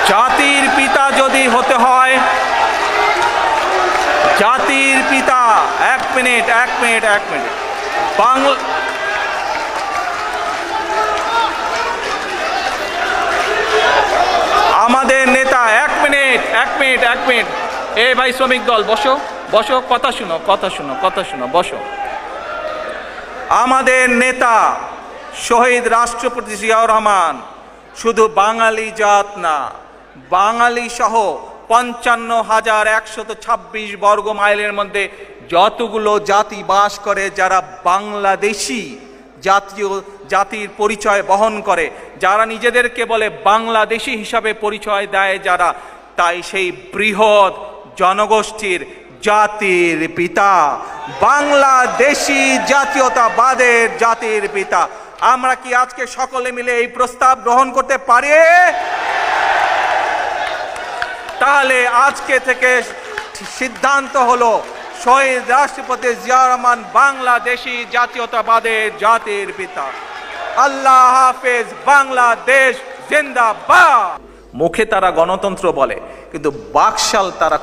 জাতির পিতা যদি হতে হয়, জাতির পিতা, এক মিনিট বাংলা, আমাদের নেতা, এক মিনিট এ ভাই শ্রমিক দল বসো, কথা শুনো, বসো। আমাদের নেতা শহীদ রাষ্ট্রপতি জিয়াউর রহমান শুধু বাঙালি জাত না, বাঙালি সহ 55,126 বর্গ মাইলের মধ্যে যতগুলো জাতি বাস করে, যারা বাংলাদেশি জাতির পরিচয় বহন করে, যারা নিজেদেরকে বলে বাংলাদেশি হিসাবে পরিচয় দেয় যারা, তাই সেই বৃহৎ জনগোষ্ঠীর জাতির পিতা, বাংলাদেশি জাতীয়তাবাদের জাতির পিতা। আমরা কি আজকে সকলে মিলে এই প্রস্তাব গ্রহণ করতে পারি? তাহলে আজকে থেকে সিদ্ধান্ত হলো, শহীদ রাষ্ট্রপতি জিয়াউর রহমান বাংলাদেশি জাতীয়তাবাদের জাতির পিতা। আল্লাহ হাফেজ, বাংলাদেশ জিন্দাবাদ। মুখে তারা গণতন্ত্র বলে, কিন্তু বাকশাল তারা